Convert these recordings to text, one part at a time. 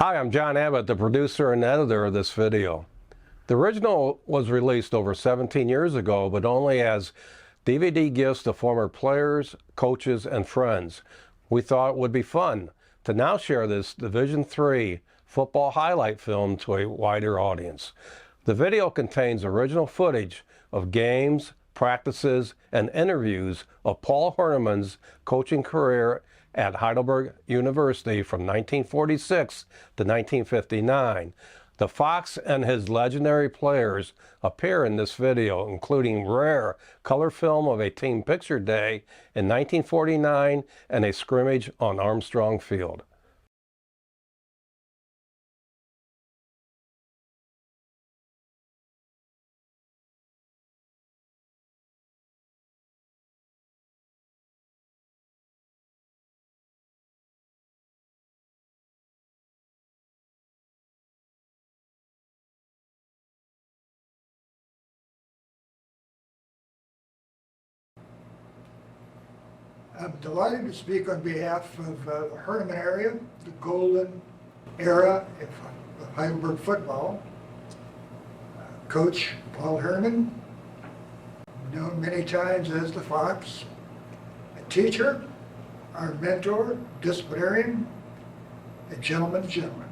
Hi, I'm John Abbott, the producer and editor of this video. The original was released over 17 years ago, but only as DVD gifts to former players, coaches, and friends. We thought it would be fun to now share this Division III football highlight film to a wider audience. The video contains original footage of games, practices, and interviews of Paul Hoernemann's coaching career at Heidelberg University from 1946 to 1959. The Fox and his legendary players appear in this video, including rare color film of a team picture day in 1949 and a scrimmage on Armstrong Field. I'm delighted to speak on behalf of the Hoernemann area, the golden era of Heidelberg football. Coach Paul Hoernemann, known many times as the Fox, a teacher, our mentor, disciplinarian, a gentleman's gentleman.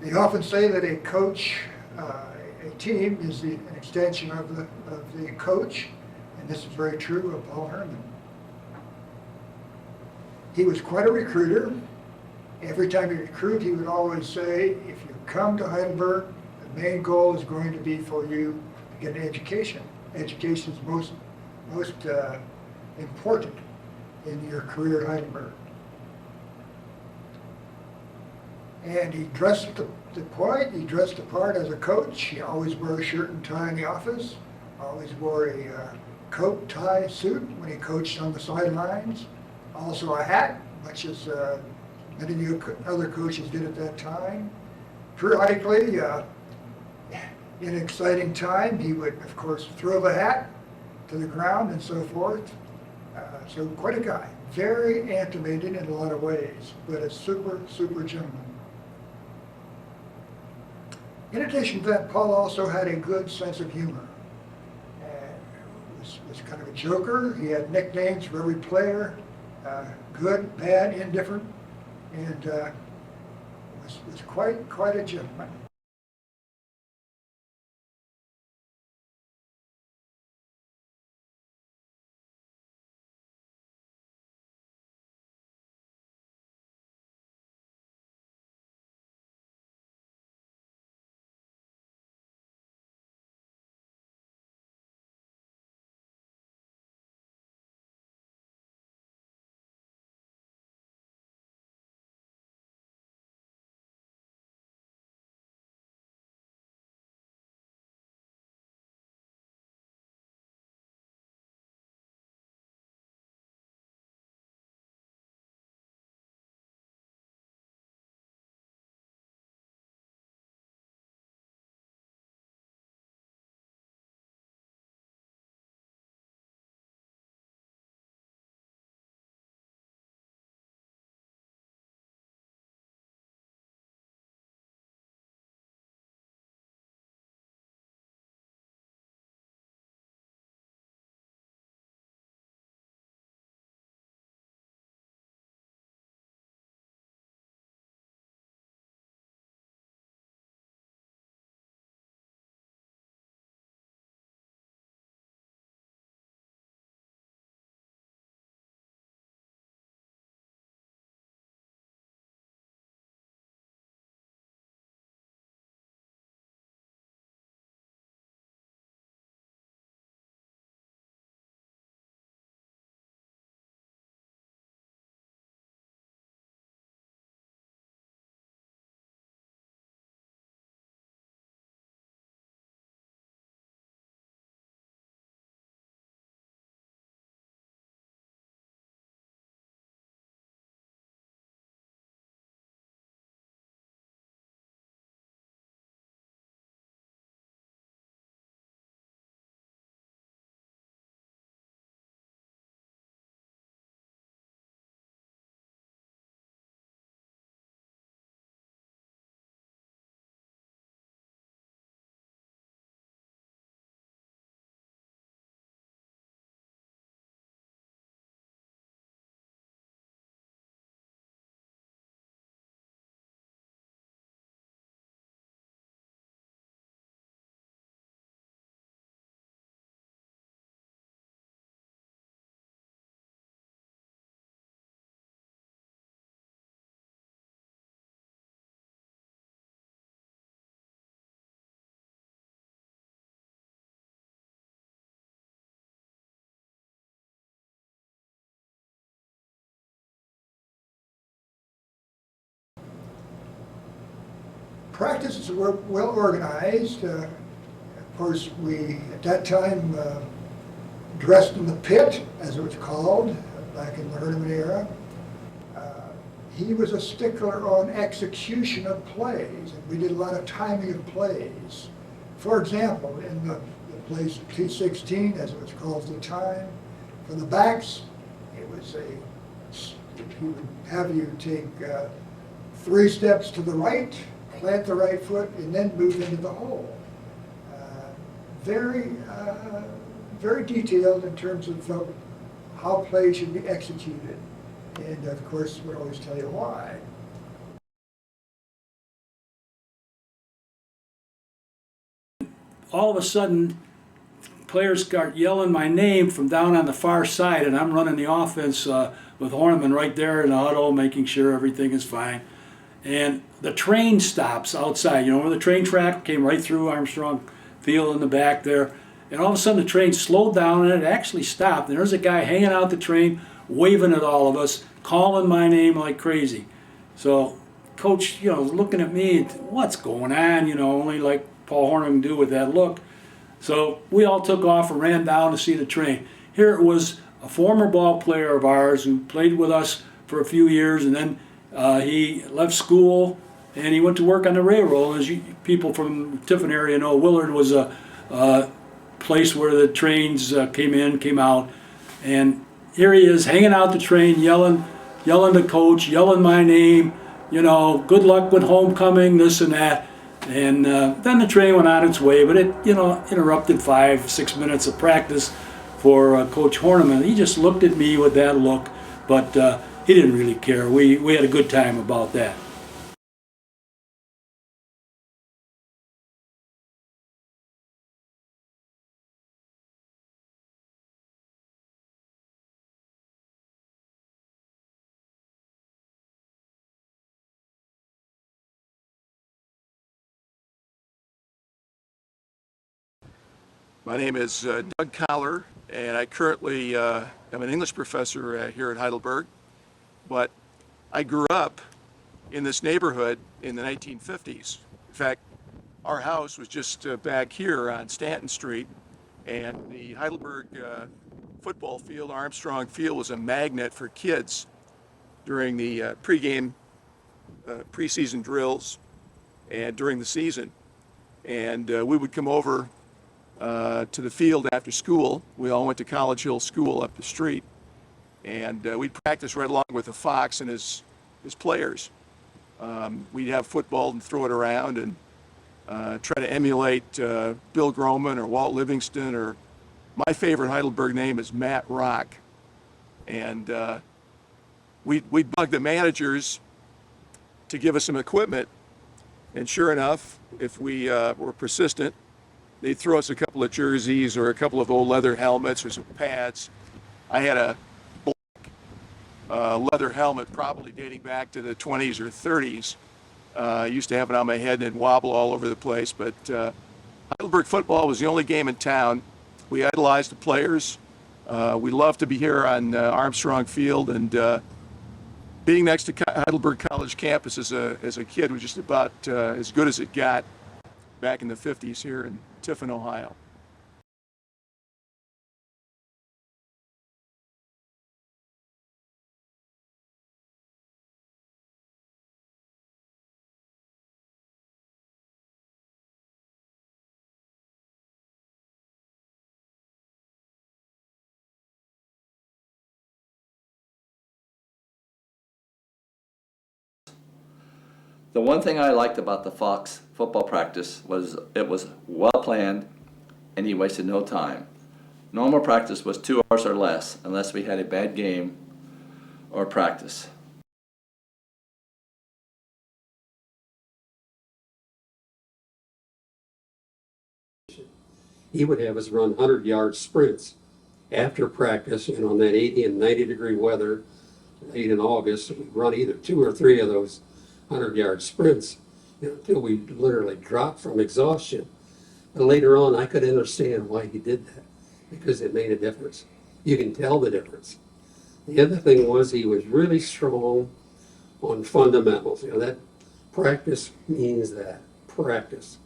They often say that a coach, a team is an extension of the coach. And this is very true of Paul Hoernemann. He was quite a recruiter. Every time he recruited, he would always say, if you come to Heidelberg, the main goal is going to be for you to get an education. Education is most important in your career at Heidelberg. And he dressed the point, he dressed the part as a coach. He always wore a shirt and tie in the office, always wore a coat, tie, suit when he coached on the sidelines. Also a hat, much as many of the other coaches did at that time. Periodically, in an exciting time, he would, of course, throw the hat to the ground and so forth. So quite a guy. Very animated in a lot of ways, but a super gentleman. In addition to that, Paul also had a good sense of humor. Was kind of a joker. He had nicknames for every player, good, bad, indifferent, and was quite a gentleman. practices were well organized. Of course, we, at that time, dressed in the pit, as it was called, back in the Hoernemann era. He was a stickler on execution of plays, and we did a lot of timing of plays. For example, in the plays T16, as it was called at the time, for the backs, it was he would have you take 3 steps to the right, plant the right foot, and then move into the hole. Very detailed in terms of how plays should be executed. And of course, would always tell you why. All of a sudden, players start yelling my name from down on the far side, and I'm running the offense with Hoernemann right there in the huddle, making sure everything is fine. And the train stops outside. You know, where the train track came right through Armstrong Field in the back there. And all of a sudden, the train slowed down, and it actually stopped. And there's a guy hanging out the train, waving at all of us, calling my name like crazy. So, Coach, you know, looking at me, what's going on? You know, only like Paul Hoernemann do with that look. So we all took off and ran down to see the train. Here it was a former ball player of ours who played with us for a few years, and then he left school and he went to work on the railroad. As you, people from Tiffin area know, Willard was a place where the trains came in, came out, and here he is hanging out the train, yelling to Coach, yelling my name, you know, good luck with homecoming, this and that. And then the train went on its way, but it, you know, interrupted 5-6 minutes of practice for Coach Hoernemann. He just looked at me with that look, but he didn't really care. We had a good time about that. My name is Doug Collar, and I currently am an English professor here at Heidelberg, but I grew up in this neighborhood in the 1950s. In fact, our house was just back here on Stanton Street, and the Heidelberg football field, Armstrong Field, was a magnet for kids during the preseason drills and during the season. And we would come over to the field after school. We all went to College Hill School up the street, and we'd practice right along with the Fox and his players. We'd have football and throw it around and try to emulate Bill Groman or Walt Livingston, or my favorite Heidelberg name is Matt Rock. And we'd bug the managers to give us some equipment, and sure enough, if we were persistent, they'd throw us a couple of jerseys or a couple of old leather helmets or some pads. I had a black leather helmet, probably dating back to the 20s or 30s. I used to have it on my head and it'd wobble all over the place, but Heidelberg football was the only game in town. We idolized the players. We loved to be here on Armstrong Field, and being next to Heidelberg College campus as a kid was just about as good as it got back in the 50s here in Tiffin, Ohio. The one thing I liked about the Fox football practice was it was well planned and he wasted no time. Normal practice was 2 hours or less unless we had a bad game or practice. He would have us run 100-yard sprints after practice, and on that 80 and 90-degree weather, late in August, we'd run either 2 or 3 of those 100-yard sprints, you know, until we literally dropped from exhaustion. But later on, I could understand why he did that, because it made a difference. You can tell the difference. The other thing was he was really strong on fundamentals. You know, that practice means that. practice.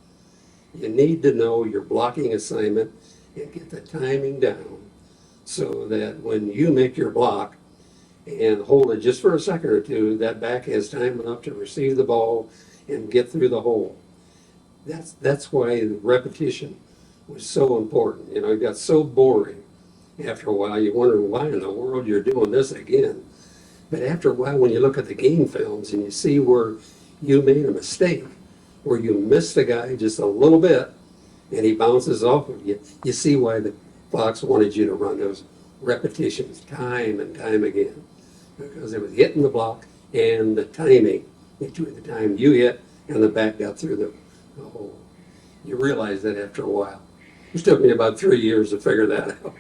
You need to know your blocking assignment and get the timing down so that when you make your block and hold it just for a second or two, that back has time enough to receive the ball and get through the hole. That's why the repetition was so important. It got so boring after a while. You wonder why in the world you're doing this again. But after a while, when you look at the game films and you see where you made a mistake, where you missed the guy just a little bit and he bounces off of you, you see why the Fox wanted you to run those repetitions time and time again. Because it was hitting the block and the timing between the time you hit and the back got through the hole. You realize that after a while. It took me about 3 years to figure that out.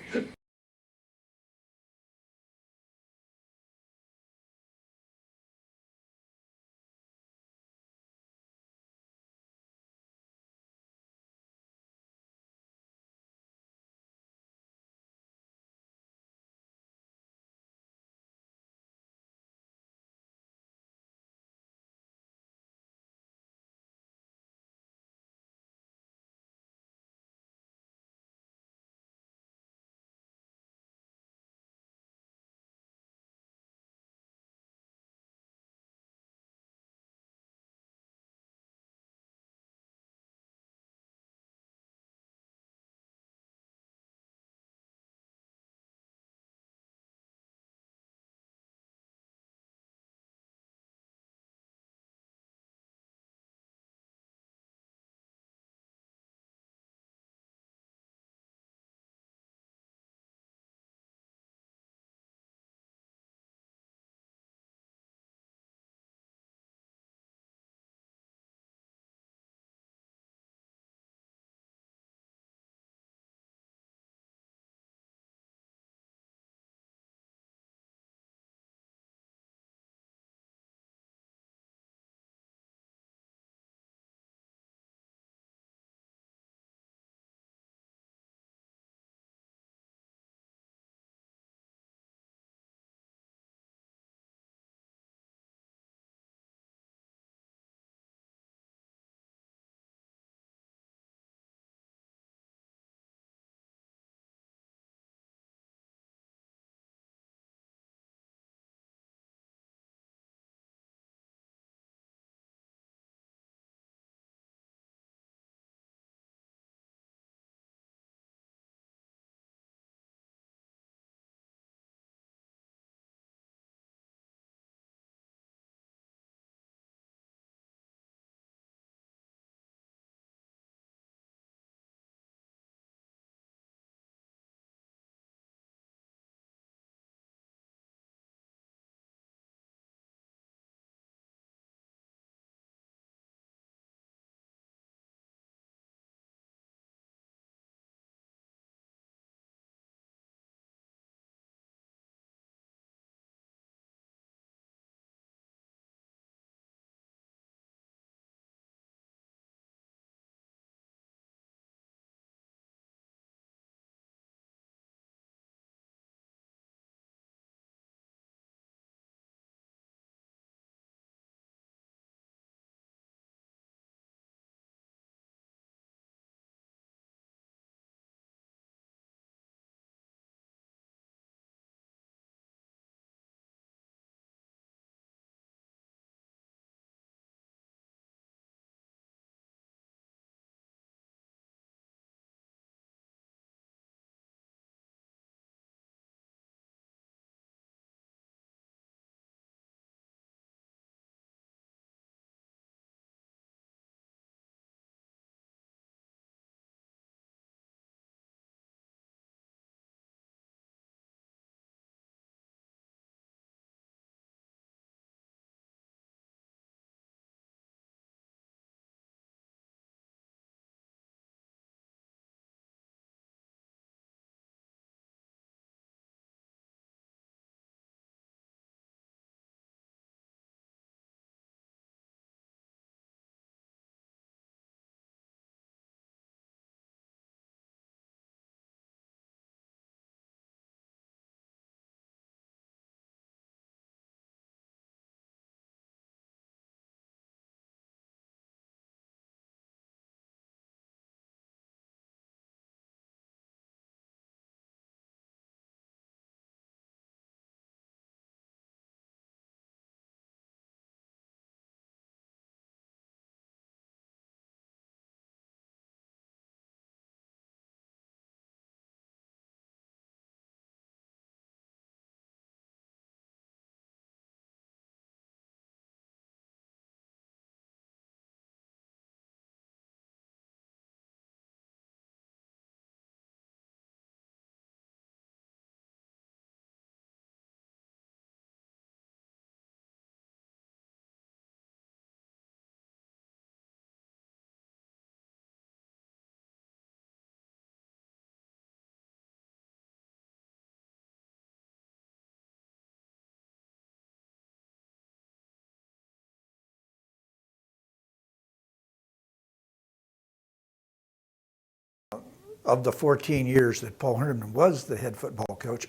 of the 14 years that Paul Hoernemann was the head football coach,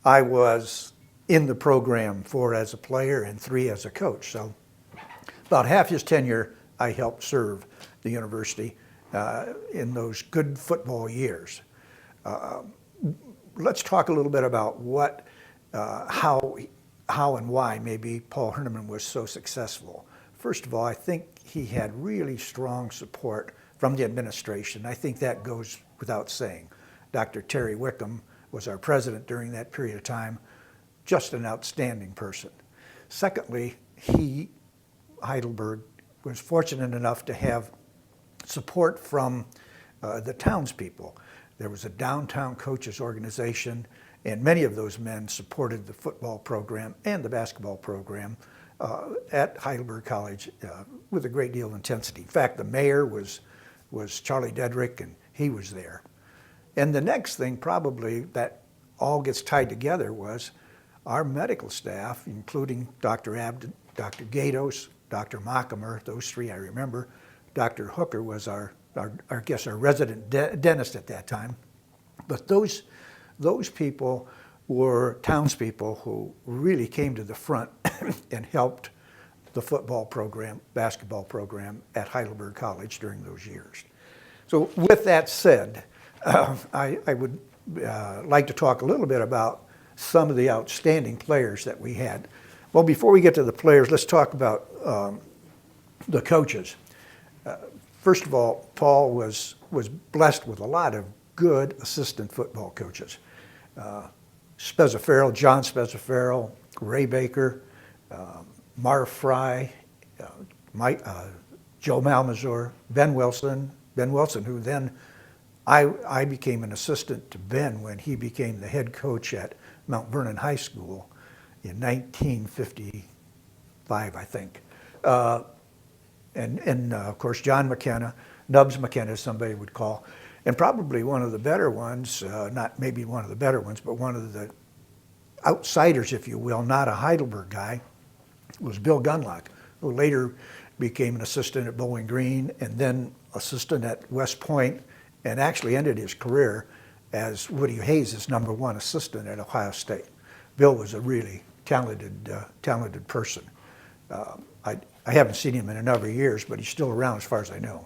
I was in the program 4 as a player and 3 as a coach. So about half his tenure, I helped serve the university in those good football years. Let's talk a little bit about how and why maybe Paul Hoernemann was so successful. First of all, I think he had really strong support from the administration. I think that goes without saying. Dr. Terry Wickham was our president during that period of time, just an outstanding person. Secondly, Heidelberg, was fortunate enough to have support from the townspeople. There was a downtown coaches organization, and many of those men supported the football program and the basketball program at Heidelberg College with a great deal of intensity. In fact, the mayor was Charlie Dedrick, and he was there. And the next thing probably that all gets tied together was our medical staff, including Dr. Abden, Dr. Gatos, Dr. Mockamer, those 3 I remember. Dr. Hooker was our resident dentist at that time. But those people were townspeople who really came to the front and helped the football program, basketball program at Heidelberg College during those years. So with that said, I would like to talk a little bit about some of the outstanding players that we had. Well, before we get to the players, let's talk about the coaches. First of all, Paul was blessed with a lot of good assistant football coaches. Spezzaferro, John Spezzaferro, Ray Baker, Marv Fry, Joe Malmazur, Ben Wilson, who then I became an assistant to Ben when he became the head coach at Mount Vernon High School in 1955, I think. And of course, John McKenna, Nubs McKenna, somebody would call, and probably one of the better ones, not maybe one of the better ones, but one of the outsiders, if you will, not a Heidelberg guy, was Bill Gunlock, who later became an assistant at Bowling Green and then assistant at West Point, and actually ended his career as Woody Hayes' #1 assistant at Ohio State. Bill was a really talented person. I haven't seen him in a number of years, but he's still around as far as I know.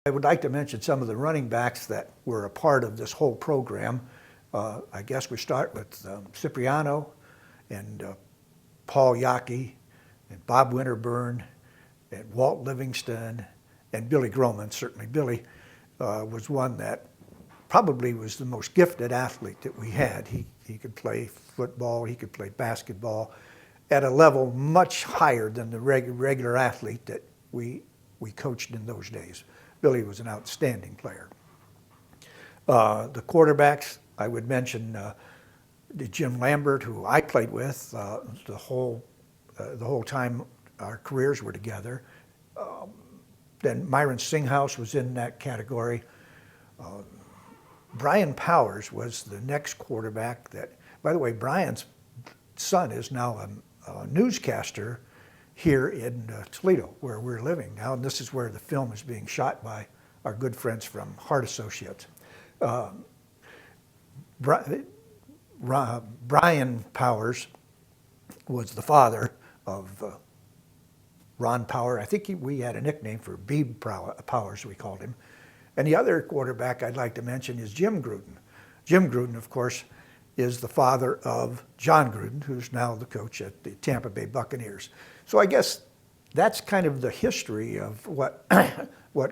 I would like to mention some of the running backs that were a part of this whole program. I guess we start with Cipriano and Paul Yockey and Bob Winterburn and Walt Livingston and Billy Groman. Certainly Billy was one that probably was the most gifted athlete that we had. He could play football, he could play basketball at a level much higher than the regular athlete that we coached in those days. Billy was an outstanding player. The quarterbacks, I would mention Jim Lambert, who I played with the whole time our careers were together. Then Myron Singhouse was in that category. Brian Powers was the next quarterback that, by the way, Brian's son is now a newscaster here in Toledo, where we're living now, and this is where the film is being shot by our good friends from Hart Associates. Brian Powers was the father of Ron Power. I think we had a nickname for Beeb Powers, we called him. And the other quarterback I'd like to mention is Jim Gruden. Jim Gruden, of course, is the father of John Gruden, who's now the coach at the Tampa Bay Buccaneers. So I guess that's kind of the history of what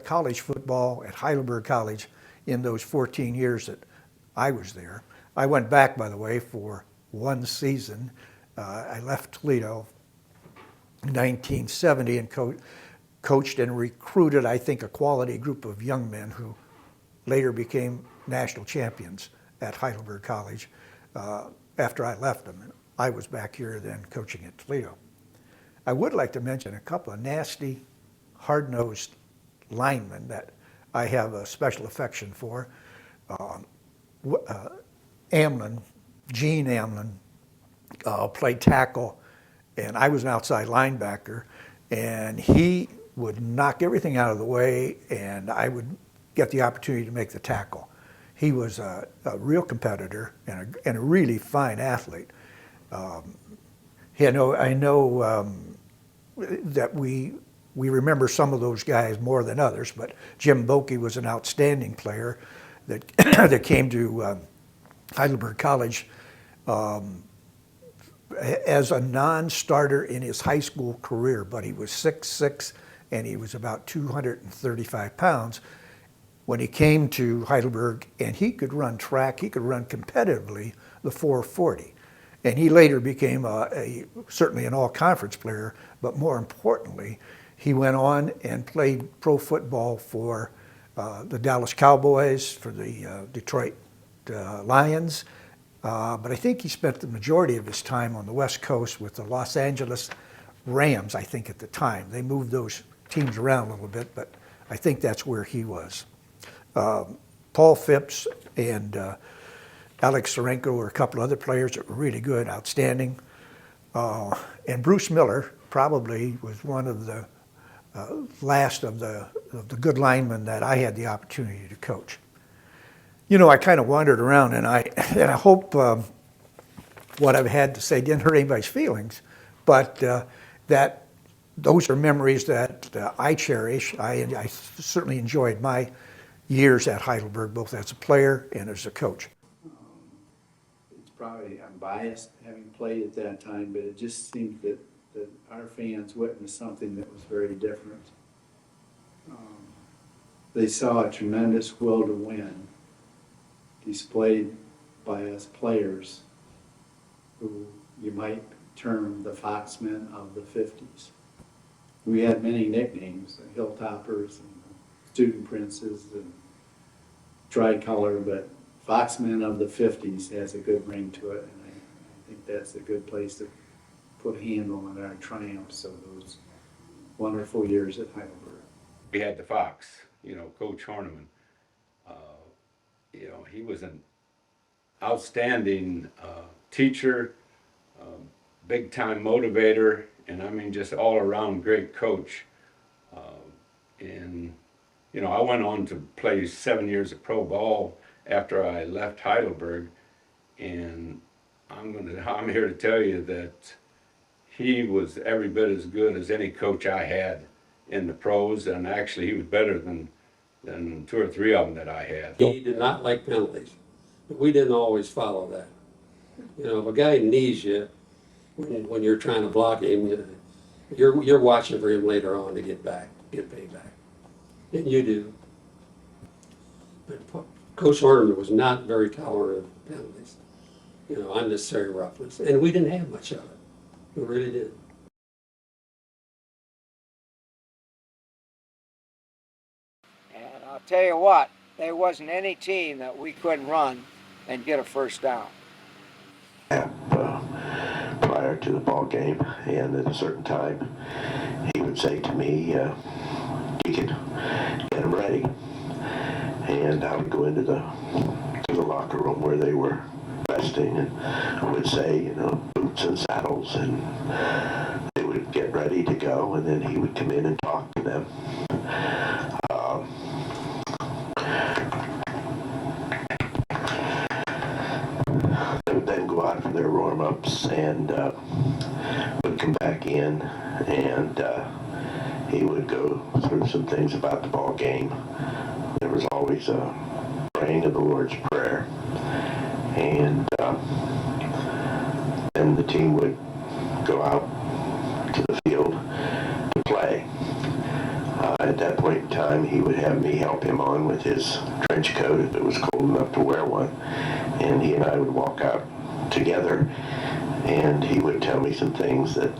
college football at Heidelberg College in those 14 years that I was there. I went back, by the way, for one season. I left Toledo in 1970 and coached and recruited, I think, a quality group of young men who later became national champions at Heidelberg College after I left them. And I was back here then coaching at Toledo. I would like to mention a couple of nasty, hard-nosed linemen that I have a special affection for. Amlin, Gene Amlin, played tackle, and I was an outside linebacker, and he would knock everything out of the way, and I would get the opportunity to make the tackle. He was a real competitor and a really fine athlete. I know that we remember some of those guys more than others, but Jim Bokey was an outstanding player that that came to Heidelberg College as a non-starter in his high school career, but he was 6'6", and he was about 235 pounds when he came to Heidelberg, and he could run track, he could run competitively the 440. And he later became certainly an all-conference player, but more importantly, he went on and played pro football for the Dallas Cowboys, for the Detroit Lions, but I think he spent the majority of his time on the West Coast with the Los Angeles Rams, I think, at the time. They moved those teams around a little bit, but I think that's where he was. Paul Phipps and Alex Sorenko were a couple other players that were really good, outstanding. And Bruce Miller probably was one of the last of the good linemen that I had the opportunity to coach. You know, I kind of wandered around, and I hope what I've had to say didn't hurt anybody's feelings, but that those are memories that I cherish. I certainly enjoyed my years at Heidelberg, both as a player and as a coach. It's probably, I'm biased having played at that time, but it just seemed that our fans witnessed something that was very different. They saw a tremendous will to win displayed by us players who you might term the Foxmen of the 50s. We had many nicknames, the Hilltoppers and the Student Princes and Tricolor, but Foxmen of the 50s has a good ring to it, and I think that's a good place to put a handle on our triumphs of those wonderful years at Heidelberg. We had the Fox, Coach Hoernemann. He was an outstanding teacher, big-time motivator, and I mean just all-around great coach. I went on to play 7 years of pro ball after I left Heidelberg, and I'm here to tell you that he was every bit as good as any coach I had in the pros, and actually he was better than than 2 or 3 of them that I had. He did not like penalties, but we didn't always follow that. You know, if a guy knees you when you're trying to block him, you're watching for him later on to get payback, and you do. But Coach Hoernemann was not very tolerant of penalties, you know, unnecessary roughness, and we didn't have much of it. We really did. And I'll tell you what, there wasn't any team that we couldn't run and get a first down. Prior to the ball game, and at a certain time, he would say to me, "Deacon, get them ready." And I would go into the locker room where they were resting, and I would say, you know, boots and saddles, and they would get ready to go, and then he would come in and talk to them. They would then go out for their warm-ups and would come back in, and he would go through some things about the ball game. There was always a praying of the Lord's Prayer, and then the team would go out to the field to play. At that point in time, he would have me help him on with his trench coat if it was cold enough to wear one, and he and I would walk out together, and he would tell me some things that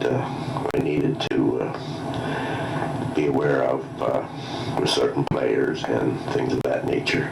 I needed to be aware of with certain players and things of that nature.